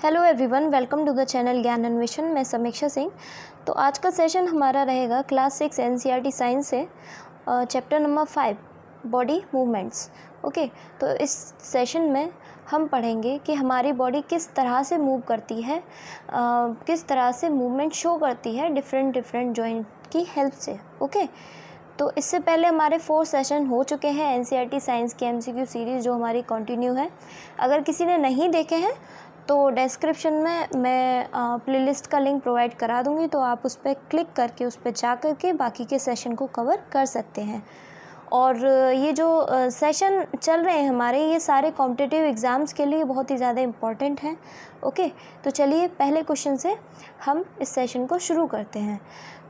Hello everyone, welcome to the channel Gyan Anveshan. मैं समीक्षा सिंह। तो आज का सेशन हमारा रहेगा क्लास 6 एनसीईआरटी साइंस से chapter number 5 body movements. Okay, तो इस सेशन में हम पढ़ेंगे कि हमारी बॉडी किस तरह से मूव करती है, किस तरह से मूवमेंट शो करती है डिफरेंट जॉइंट की हेल्प से। ओके, तो इससे पहले हमारे 4 सेशन हो चुके हैं एनसीईआरटी साइंस की एमसीक्यू सीरीज़ जो हमारी कंटिन्यू है। अगर किसी ने नहीं देखे हैं तो डिस्क्रिप्शन में मैं प्लेलिस्ट का लिंक प्रोवाइड करा दूंगी, तो आप उस पर क्लिक करके उस पर जा कर के बाकी के सेशन को कवर कर सकते हैं। और ये जो सेशन चल रहे हैं हमारे, ये सारे कॉम्पिटिटिव एग्ज़ाम्स के लिए बहुत ही ज़्यादा इम्पॉर्टेंट हैं। ओके, तो चलिए पहले क्वेश्चन से हम इस सेशन को शुरू करते हैं।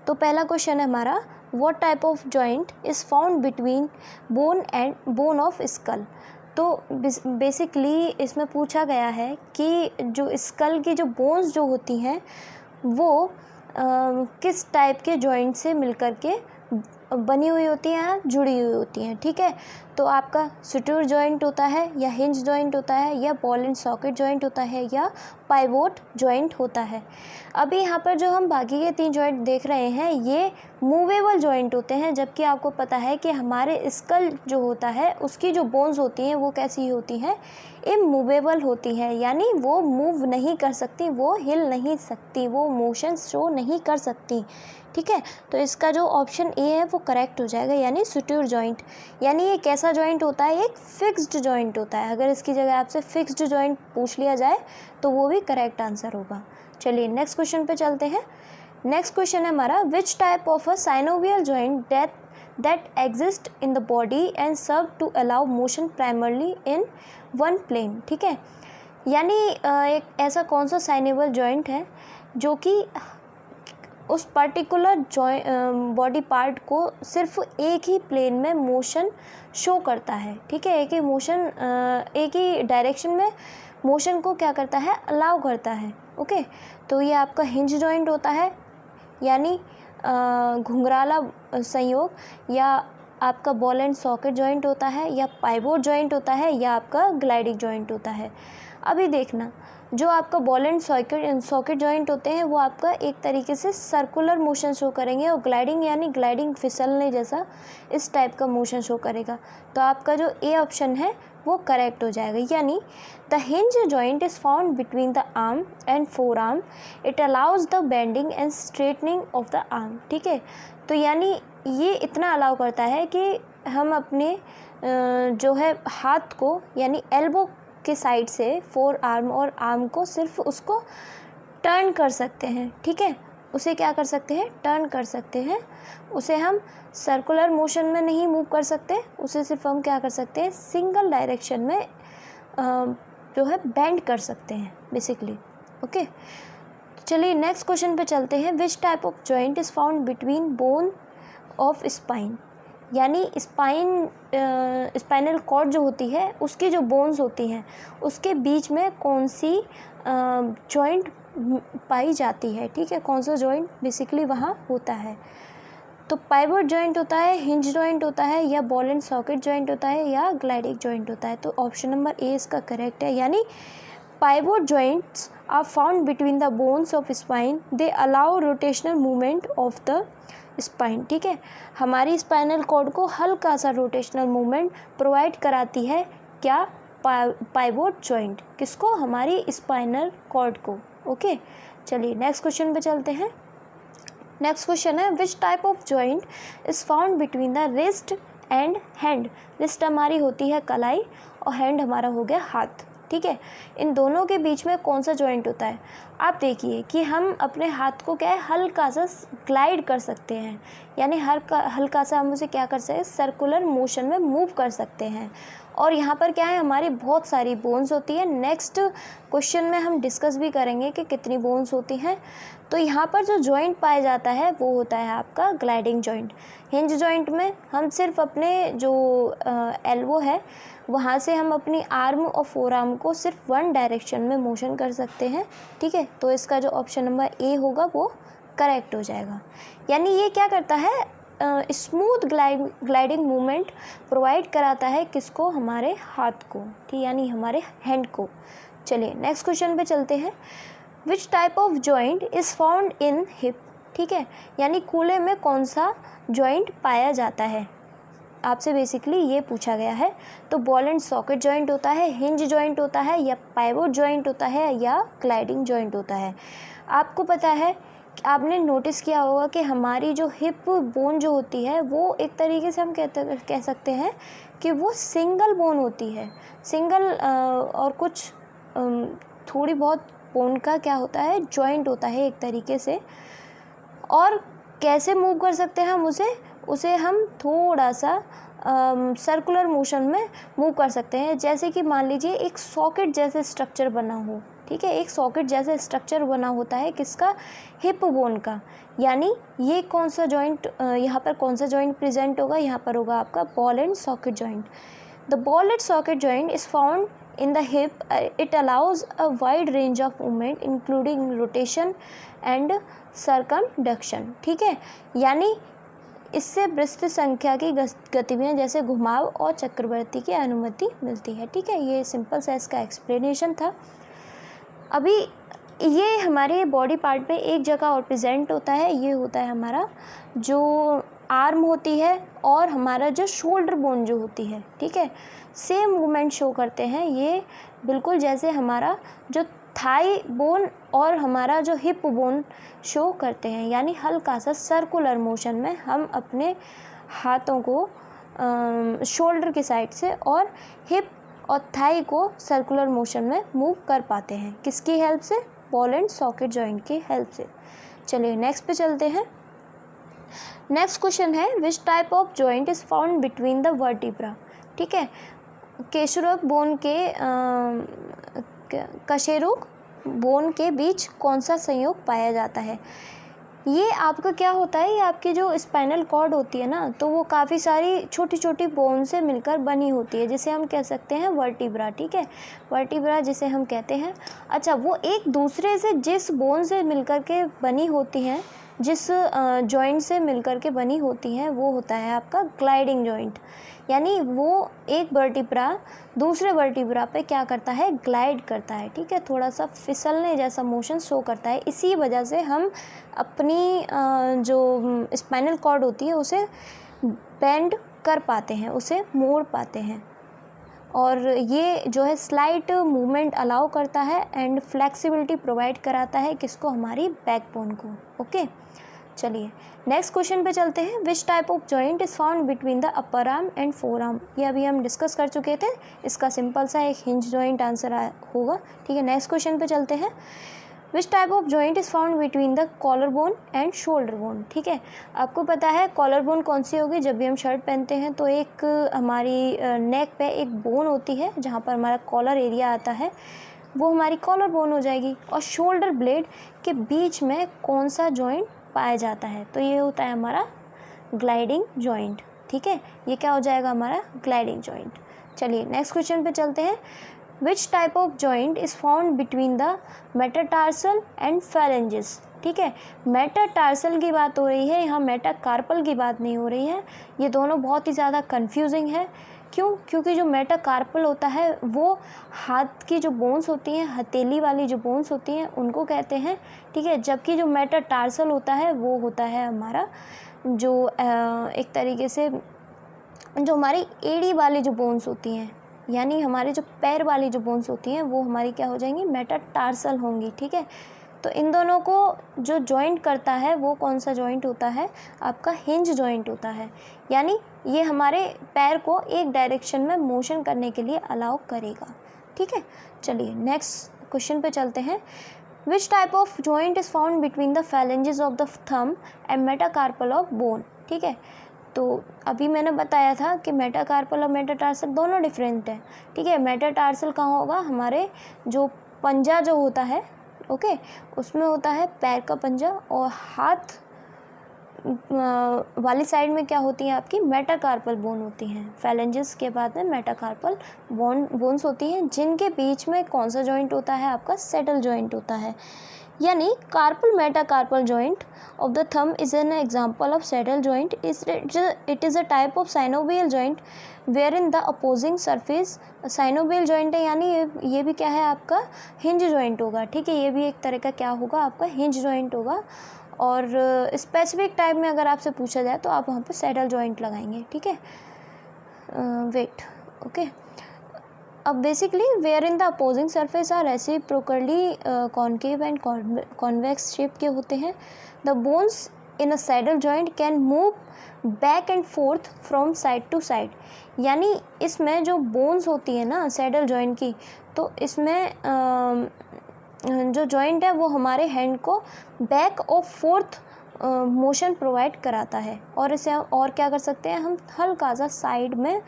तो पहला क्वेश्चन है हमारा, what type of joint is found between bone of skull. तो बेसिकली इसमें पूछा गया है कि जो स्कल की जो बोन्स जो होती हैं वो किस टाइप के जॉइंट से मिलकर के बनी हुई होती हैं, जुड़ी हुई होती हैं। ठीक है, तो आपका सुट्योर जॉइंट होता है या हिंज जॉइंट होता है या बॉल एंड सॉकेट जॉइंट होता है या पाइवोट जॉइंट होता है। अभी यहाँ पर जो हम बाकी के 3 जॉइंट देख रहे हैं ये मूवेबल जॉइंट होते हैं, जबकि आपको पता है कि हमारे स्कल जो होता है उसकी जो बोन्स होती हैं वो कैसी होती हैं, इमूवेबल होती हैं, यानी वो मूव नहीं कर सकती, वो हिल नहीं सकती, वो मोशन शो नहीं कर सकती। ठीक है, तो इसका जो ऑप्शन ए है वो करेक्ट हो जाएगा, यानी सुट्योर जॉइंट। यानी ये कैसा जॉइंट होता है, एक फिक्स्ड जॉइंट होता है। अगर इसकी जगह आपसे फिक्स्ड जॉइंट पूछ लिया जाए तो वो भी करेक्ट आंसर होगा। चलिए नेक्स्ट क्वेश्चन पे चलते हैं। नेक्स्ट क्वेश्चन है हमारा, which type of a synovial joint that exist in the body and serve to allow motion primarily in one plane. ठीक है, यानी एक ऐसा कौन सा साइनोवियल जॉइंट है जो कि उस पर्टिकुलर बॉडी पार्ट को सिर्फ एक ही प्लेन में मोशन शो करता है। ठीक है, एक ही डायरेक्शन में मोशन को क्या करता है, अलाउ करता है। ओके, तो ये आपका हिंज जॉइंट होता है, यानी घुंघराला संयोग, या आपका बॉल एंड सॉकेट जॉइंट होता है, या पाइवोट जॉइंट होता है, या आपका ग्लाइडिंग जॉइंट होता है। अभी देखना, जो आपका बॉल एंड सॉकेट जॉइंट होते हैं वो आपका एक तरीके से सर्कुलर मोशन शो करेंगे, और ग्लाइडिंग यानी ग्लाइडिंग फिसलने जैसा इस टाइप का मोशन शो करेगा। तो आपका जो ए ऑप्शन है वो करेक्ट हो जाएगा, यानी the hinge joint is found between the arm and four arm, it allows the bending and straightening of the arm. ठीक है, तो यानी ये इतना अलाउ करता है कि हम अपने जो है हाथ को, यानी एल्बो के साइड से फोर आर्म और आर्म को सिर्फ उसको टर्न कर सकते हैं। ठीक है, उसे क्या कर सकते हैं, टर्न कर सकते हैं। उसे हम सर्कुलर मोशन में नहीं मूव कर सकते, उसे सिर्फ हम क्या कर सकते हैं, सिंगल डायरेक्शन में जो है बेंड कर सकते हैं बेसिकली। ओके, चलिए नेक्स्ट क्वेश्चन पे चलते हैं। Which type of joint is found between bone of spine, यानी स्पाइनल कॉर्ड जो होती है उसकी जो बोन्स होती हैं उसके बीच में कौन सी जॉइंट पाई जाती है। ठीक है, कौन सा जॉइंट बेसिकली वहाँ होता है। तो पाइवोट जॉइंट होता है, हिंज जॉइंट होता है, या बॉल एंड सॉकेट जॉइंट होता है, या ग्लाइडिंग जॉइंट होता है। तो ऑप्शन नंबर ए इसका करेक्ट है, यानी pivot joints are found between the bones of spine, they allow rotational movement of the spine. ठीक है, हमारी स्पाइनल कॉर्ड को हल्का सा रोटेशनल मूवमेंट प्रोवाइड कराती है, क्या, पाइवोट जॉइंट। किसको, हमारी स्पाइनल कॉर्ड को। ओके, चलिए नेक्स्ट क्वेश्चन पे चलते हैं। नेक्स्ट क्वेश्चन है, विच type of joint is found between the wrist and hand. Wrist हमारी होती है कलाई और हैंड हमारा हो गया हाथ। ठीक है, इन दोनों के बीच में कौन सा जॉइंट होता है। आप देखिए कि हम अपने हाथ को क्या है, हल्का सा ग्लाइड कर सकते हैं, यानी हल्का सा हम उसे क्या कर सकते हैं, सर्कुलर मोशन में मूव कर सकते हैं। और यहाँ पर क्या है, हमारी बहुत सारी बोन्स होती है। नेक्स्ट क्वेश्चन में हम डिस्कस भी करेंगे कि कितनी बोन्स होती हैं। तो यहाँ पर जो जॉइंट पाया जाता है वो होता है आपका ग्लाइडिंग जॉइंट। हिंज जॉइंट में हम सिर्फ अपने जो एल्बो है वहाँ से हम अपनी आर्म और फोर आर्म को सिर्फ वन डायरेक्शन में मोशन कर सकते हैं। ठीक है, तो इसका जो ऑप्शन नंबर ए होगा वो करेक्ट हो जाएगा, यानी ये क्या करता है, स्मूथ ग्लाइडिंग मूवमेंट प्रोवाइड कराता है, किसको, हमारे हाथ को। ठीक, यानी हमारे हैंड को। चलिए नेक्स्ट क्वेश्चन पे चलते हैं। Which type of joint is found in hip, ठीक है, यानी कूल्हे में कौन सा जॉइंट पाया जाता है, आपसे बेसिकली ये पूछा गया है। तो बॉल एंड सॉकेट जॉइंट होता है, हिंज जॉइंट होता है, या पाइवोट जॉइंट होता है, या ग्लाइडिंग जॉइंट होता है। आपको पता है, आपने नोटिस किया होगा कि हमारी जो हिप बोन जो होती है वो एक तरीके से हम कह सकते हैं कि वो सिंगल बोन होती है। सिंगल और कुछ थोड़ी बहुत बोन का क्या होता है, जॉइंट होता है एक तरीके से। और कैसे मूव कर सकते हैं हम उसे हम थोड़ा सा सर्कुलर मोशन में मूव कर सकते हैं। जैसे कि मान लीजिए एक सॉकेट जैसे स्ट्रक्चर बना हो, ठीक है, एक सॉकेट जैसे स्ट्रक्चर बना होता है किसका, हिप बोन का। यानी ये कौन सा जॉइंट, यहाँ पर कौन सा जॉइंट प्रेजेंट होगा, यहाँ पर होगा आपका ball and socket joint. The ball and socket joint is found in the hip. It allows a wide range of movement including rotation and circumduction, ठीक है, यानी इससे विस्तृत संख्या की गतिविधियाँ जैसे घुमाव और चक्रवर्ती की अनुमति मिलती है, ठीक है। ये सिंपल सा इसका एक्सप्लेनेशन था। अभी ये हमारे बॉडी पार्ट में एक जगह और प्रेजेंट होता है, ये होता है हमारा जो आर्म होती है और हमारा जो शोल्डर बोन जो होती है, ठीक है, सेम मूवमेंट शो करते हैं ये, बिल्कुल जैसे हमारा जो थाई बोन और हमारा जो हिप बोन शो करते हैं। यानी हल्का सा सर्कुलर मोशन में हम अपने हाथों को शोल्डर की साइड से और हिप और थाई को सर्कुलर मोशन में मूव कर पाते हैं, किसकी हेल्प से, बॉल एंड सॉकेट जॉइंट की हेल्प से। चलिए नेक्स्ट पे चलते हैं। नेक्स्ट क्वेश्चन है, विच type of joint is found between the vertebra, ठीक है, केशरोक बोन के कशेरुक बोन के बीच कौन सा संयोग पाया जाता है। ये आपका क्या होता है, ये आपकी जो स्पाइनल कॉर्ड होती है ना, तो वो काफ़ी सारी छोटी छोटी बोन से मिलकर बनी होती है, जिसे हम कह सकते हैं वर्टिब्रा, ठीक है, वर्टिब्रा जिसे हम कहते हैं। अच्छा, वो एक दूसरे से जिस बोन से मिलकर के बनी होती हैं, जिस जॉइंट से मिलकर के बनी होती हैं, वो होता है आपका ग्लाइडिंग जॉइंट। यानी वो एक वर्टिब्रा दूसरे वर्टिब्रा पे क्या करता है, ग्लाइड करता है, ठीक है, थोड़ा सा फिसलने जैसा मोशन शो करता है। इसी वजह से हम अपनी जो स्पाइनल कॉर्ड होती है उसे बेंड कर पाते हैं, उसे मोड़ पाते हैं, और ये जो है स्लाइट मूवमेंट अलाउ करता है एंड फ्लेक्सिबिलिटी प्रोवाइड कराता है किसको, हमारी बैकबोन को। ओके, चलिए नेक्स्ट क्वेश्चन पे चलते हैं। Which type of joint is found between the upper arm and four arm, ये अभी हम डिस्कस कर चुके थे, इसका सिंपल सा एक हिंज जॉइंट आंसर होगा, ठीक है। नेक्स्ट क्वेश्चन पे चलते हैं। Which type of joint is found between the collar bone and shoulder bone, ठीक है। आपको पता है कॉलर बोन कौन सी होगी, जब भी हम शर्ट पहनते हैं तो एक हमारी नेक पे एक बोन होती है जहाँ पर हमारा कॉलर एरिया आता है, वो हमारी कॉलर बोन हो जाएगी। और शोल्डर ब्लेड के बीच में कौन सा जॉइंट पाया जाता है, तो ये होता है हमारा ग्लाइडिंग जॉइंट, ठीक है, ये क्या हो जाएगा हमारा ग्लाइडिंग जॉइंट। चलिए नेक्स्ट क्वेश्चन पे चलते हैं। Which type of joint is found between the metatarsal and phalanges, ठीक है, मेटाटार्सल की बात हो रही है, यहाँ मेटाकार्पल की बात नहीं हो रही है। ये दोनों बहुत ही ज़्यादा कंफ्यूजिंग है, क्यों, क्योंकि जो मेटाकार्पल होता है वो हाथ की जो बोन्स होती हैं, हथेली वाली जो बोन्स होती हैं उनको कहते हैं, ठीक है, जबकि जो मेटाटार्सल होता है वो होता है हमारा जो एक तरीके से जो हमारी एड़ी वाली जो बोन्स होती हैं, यानी हमारे जो पैर वाली जो बोन्स होती हैं वो हमारी क्या हो जाएंगी, मेटाटार्सल होंगी, ठीक है। तो इन दोनों को जो जॉइंट करता है वो कौन सा जॉइंट होता है, आपका हिंज जॉइंट होता है। यानी ये हमारे पैर को एक डायरेक्शन में मोशन करने के लिए अलाउ करेगा, ठीक है। चलिए नेक्स्ट क्वेश्चन पे चलते हैं। Which type of joint is found between the phalanges of the thumb and metacarpal of bone, ठीक है। तो अभी मैंने बताया था कि मेटाकार्पल और मेटाटार्सल दोनों डिफरेंट हैं, ठीक है। मेटाटार्सल कहाँ होगा, हमारे जो पंजा जो होता है, ओके, उसमें होता है पैर का पंजा, और हाथ वाली साइड में क्या होती हैं आपकी मेटाकार्पल बोन होती हैं। फैलेंजेस के बाद में मेटाकार्पल बोन्स होती हैं, जिनके बीच में कौन सा जॉइंट होता है आपका, सेटल जॉइंट होता है। यानी carpal metacarpal joint of the thumb is an example of saddle joint. It is a type of synovial joint wherein the opposing surface. Synovial joint है यानी ये भी क्या है आपका हिंज जॉइंट होगा. ठीक है, ये भी एक तरह का क्या होगा आपका हिंज जॉइंट होगा. और स्पेसिफिक टाइप में अगर आपसे पूछा जाए तो आप वहाँ पे सैडल जॉइंट लगाएंगे. ठीक है, वेट ओके. अब basically wherein the opposing surface are reciprocally concave and convex shape के होते हैं. The bones in a saddle joint can move back and forth from side to side. यानी इसमें जो बोन्स होती है ना सैडल जॉइंट की, तो इसमें जो जॉइंट है वो हमारे हैंड को बैक और फोर्थ मोशन प्रोवाइड कराता है. और इसे और क्या कर सकते हैं हम हल्का सा साइड में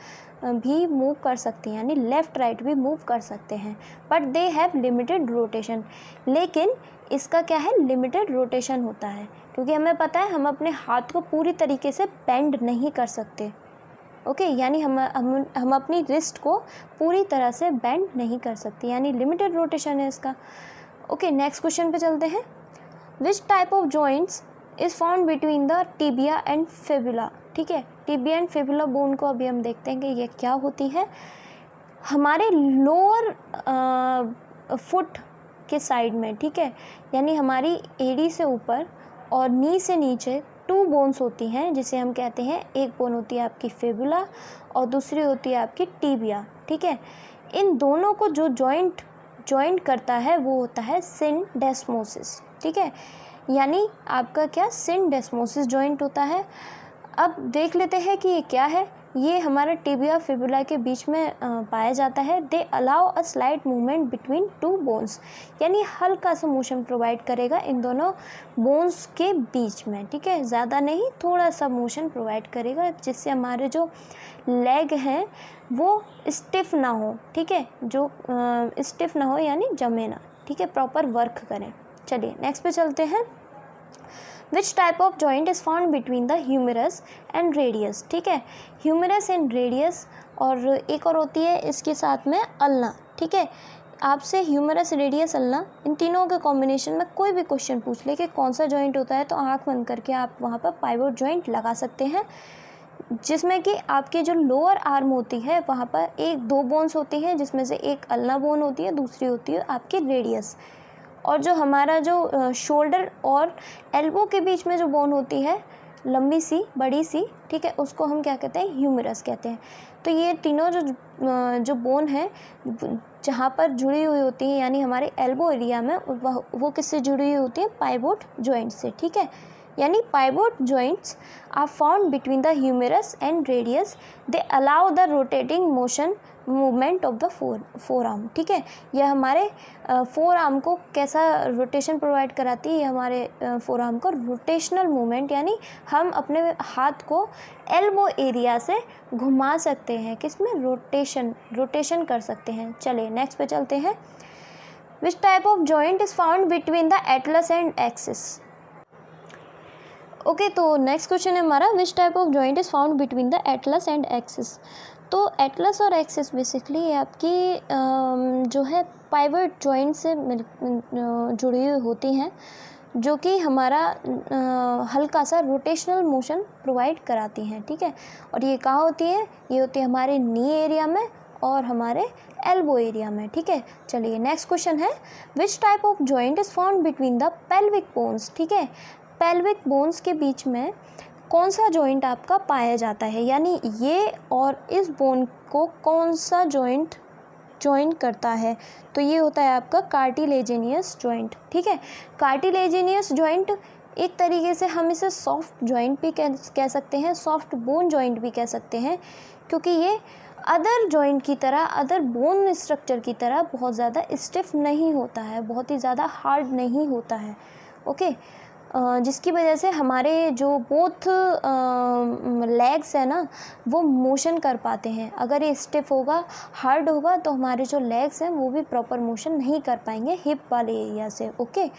भी मूव कर सकते हैं, यानी लेफ़्ट राइट भी मूव कर सकते हैं. But they have limited rotation. लेकिन इसका क्या है लिमिटेड रोटेशन होता है, क्योंकि हमें पता है हम अपने हाथ को पूरी तरीके से बेंड नहीं कर सकते. ओके यानी हम अपनी रिस्ट को पूरी तरह से बेंड नहीं कर सकते, यानी लिमिटेड रोटेशन है इसका. ओके नेक्स्ट क्वेश्चन पे चलते हैं. Which type of joints is found between the tibia and fibula. ठीक है, टिबिया एंड फिबुला बोन को अभी हम देखते हैं कि ये क्या होती है. हमारे लोअर फुट के साइड में, ठीक है, यानी हमारी एड़ी से ऊपर और नी से नीचे 2 बोन्स होती हैं, जिसे हम कहते हैं एक बोन होती है आपकी फिबुला और दूसरी होती है आपकी टिबिया. ठीक है, इन दोनों को जो जॉइंट करता है वो होता है सिनडेस्मोसिस. ठीक है, यानी आपका क्या सिनडेस्मोसिस जॉइंट होता है. अब देख लेते हैं कि ये क्या है. ये हमारा टिबिया फिबुला के बीच में पाया जाता है. They allow a slight movement between 2 bones, यानी हल्का सा मोशन प्रोवाइड करेगा इन दोनों बोन्स के बीच में. ठीक है, ज़्यादा नहीं, थोड़ा सा मोशन प्रोवाइड करेगा जिससे हमारे जो लेग हैं वो स्टिफ ना हो. ठीक है, जो स्टिफ ना हो यानी जमे ना. ठीक है, प्रॉपर वर्क करें. चलिए नेक्स्ट पे चलते हैं. Which type of joint is found between the humerus and radius. ठीक है, ह्यूमरस एंड रेडियस, और एक और होती है इसके साथ में अल्ना. ठीक है, आपसे ह्यूमरस रेडियस अल्ना इन तीनों के कॉम्बिनेशन में कोई भी क्वेश्चन पूछ ले कि कौन सा जॉइंट होता है, तो आँख बंद करके आप वहाँ पर पाइवोट जॉइंट लगा सकते हैं, जिसमें कि आपकी जो लोअर आर्म होती है वहाँ पर 1-2 बोन्स होती हैं, जिसमें से एक अल्ना बोन होती है, दूसरी होती है आपकी रेडियस. और जो हमारा जो शोल्डर और एल्बो के बीच में जो बोन होती है लंबी सी बड़ी सी, ठीक है, उसको हम क्या कहते हैं ह्यूमरस कहते हैं. तो ये तीनों जो बोन है जहाँ पर जुड़ी हुई होती है, यानी हमारे एल्बो एरिया में, वो किससे जुड़ी हुई होती है पाइवोट जॉइंट से. ठीक है, यानी pivot joints are found between the humerus and radius. They allow the rotating motion movement of the forearm. ठीक है, यह हमारे फोर आर्म को कैसा रोटेशन प्रोवाइड कराती है, हमारे फोर आर्म को रोटेशनल मूवमेंट, यानी हम अपने हाथ को एल्बो एरिया से घुमा सकते हैं, किसमें रोटेशन कर सकते हैं. चलिए नेक्स्ट पे चलते हैं. Which type of joint is found between the Atlas and axis. Okay, तो नेक्स्ट क्वेश्चन है हमारा which type of joint is found between the Atlas and axis. तो एटलस और एक्सिस बेसिकली आपकी जो है पाइवट जॉइंट से जुड़ी हुई होती हैं, जो कि हमारा हल्का सा रोटेशनल मोशन प्रोवाइड कराती हैं. ठीक है, और ये कहाँ होती है, ये होती है हमारे नी एरिया में और हमारे एल्बो एरिया में. ठीक है, चलिए नेक्स्ट क्वेश्चन है विच type of joint is found between the pelvic bones. ठीक है, पेल्विक बोन्स के बीच में कौन सा जॉइंट आपका पाया जाता है, यानी ये और इस बोन को कौन सा जॉइंट करता है, तो ये होता है आपका कार्टिलेजिनियस जॉइंट. ठीक है, कार्टिलेजिनियस जॉइंट एक तरीके से हम इसे सॉफ्ट जॉइंट भी कह सकते हैं, सॉफ्ट बोन जॉइंट भी कह सकते हैं, क्योंकि ये अदर जॉइंट की तरह, अदर बोन स्ट्रक्चर की तरह बहुत ज़्यादा स्टिफ नहीं होता है, बहुत ही ज़्यादा हार्ड नहीं होता है. ओके, जिसकी वजह से हमारे जो बोथ लेग्स है ना वो मोशन कर पाते हैं. अगर ये स्टिफ होगा, हार्ड होगा, तो हमारे जो लेग्स हैं वो भी प्रॉपर मोशन नहीं कर पाएंगे हिप वाले एरिया से. ओके,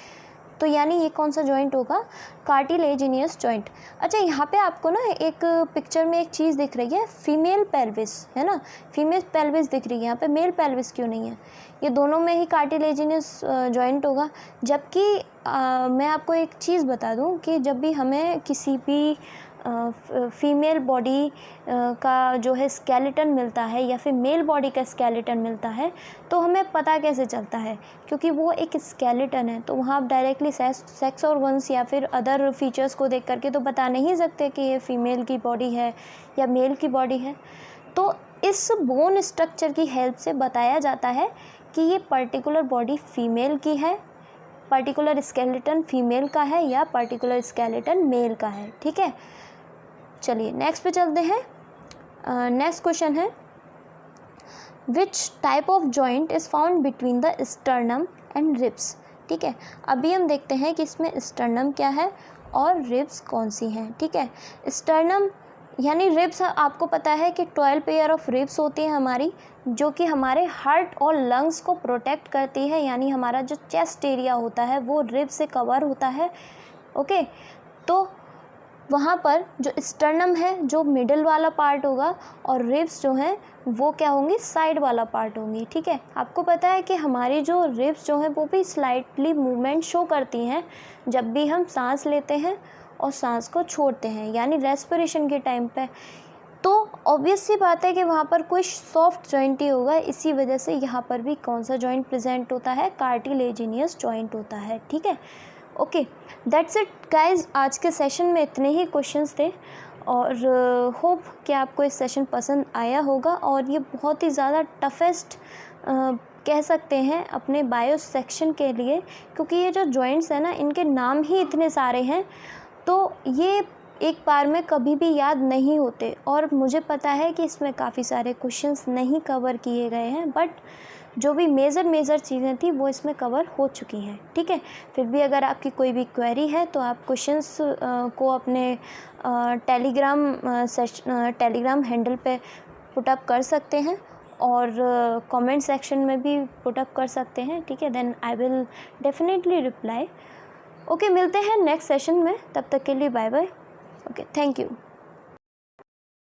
तो तो यानी ये कौन सा जॉइंट होगा, कार्टिलेजिनियस जॉइंट। अच्छा यहाँ पे आपको ना एक पिक्चर में एक चीज़ दिख रही है, फीमेल पेल्विस है ना, फीमेल पेल्विस दिख रही है, यहाँ पे मेल पेल्विस क्यों नहीं है, ये दोनों में ही कार्टिलेजिनियस जॉइंट होगा। जबकि मैं आपको एक चीज़ बता दूं कि जब भी हमें किसी भी फीमेल बॉडी का जो है स्केलेटन मिलता है या फिर मेल बॉडी का स्केलेटन मिलता है तो हमें पता कैसे चलता है, क्योंकि वो एक स्केलेटन है, तो वहाँ आप डायरेक्टली सेक्स ऑर्गन्स या फिर अदर फीचर्स को देख करके तो बता नहीं सकते कि ये फीमेल की बॉडी है या मेल की बॉडी है। तो इस बोन स्ट्रक्चर की हेल्प से बताया जाता है कि ये पर्टिकुलर बॉडी फीमेल की है, पर्टिकुलर स्केलेटन फीमेल का है या पर्टिकुलर स्केलेटन मेल का है। ठीक है, चलिए नेक्स्ट पे चलते हैं। नेक्स्ट क्वेश्चन है, विच type of joint is found between the sternum and ribs. ठीक है, अभी हम देखते हैं कि इसमें स्टर्नम क्या है और रिब्स कौन सी हैं। ठीक है, स्टर्नम यानी रिब्स, आपको पता है कि 12 पेयर ऑफ रिब्स होती हैं हमारी, जो कि हमारे हार्ट और लंग्स को प्रोटेक्ट करती है, यानी हमारा जो चेस्ट एरिया होता है वो रिब से कवर होता है। ओके, तो वहाँ पर जो स्टर्नम है जो मिडिल वाला पार्ट होगा और रिब्स जो हैं वो क्या होंगी, साइड वाला पार्ट होंगी। ठीक है, आपको पता है कि हमारी जो रिब्स जो हैं वो भी स्लाइटली मूवमेंट शो करती हैं जब भी हम सांस लेते हैं और सांस को छोड़ते हैं, यानी रेस्पिरेशन के टाइम पे। तो ऑब्वियस सी बात है कि वहाँ पर कोई सॉफ्ट जॉइंट ही होगा, इसी वजह से यहाँ पर भी कौन सा जॉइंट प्रेजेंट होता है, कार्टिलेजिनियस जॉइंट होता है। ठीक है, ओके, दैट्स इट गाइज। आज के सेशन में इतने ही क्वेश्चंस थे और होप कि आपको इस सेशन पसंद आया होगा। और ये बहुत ही ज़्यादा टफेस्ट कह सकते हैं अपने बायो सेक्शन के लिए, क्योंकि ये जो जॉइंट्स हैं ना इनके नाम ही इतने सारे हैं, तो ये एक बार में कभी भी याद नहीं होते। और मुझे पता है कि इसमें काफ़ी सारे क्वेश्चंस नहीं कवर किए गए हैं, बट जो भी मेजर चीज़ें थी वो इसमें कवर हो चुकी हैं। ठीक है, फिर भी अगर आपकी कोई भी क्वेरी है तो आप क्वेश्चंस को अपने टेलीग्राम हैंडल पे पुटअप कर सकते हैं और कमेंट सेक्शन में भी पुटअप कर सकते हैं। ठीक है, then I will definitely reply. Okay, मिलते हैं नेक्स्ट सेशन में, तब तक के लिए bye bye. Okay, thank you.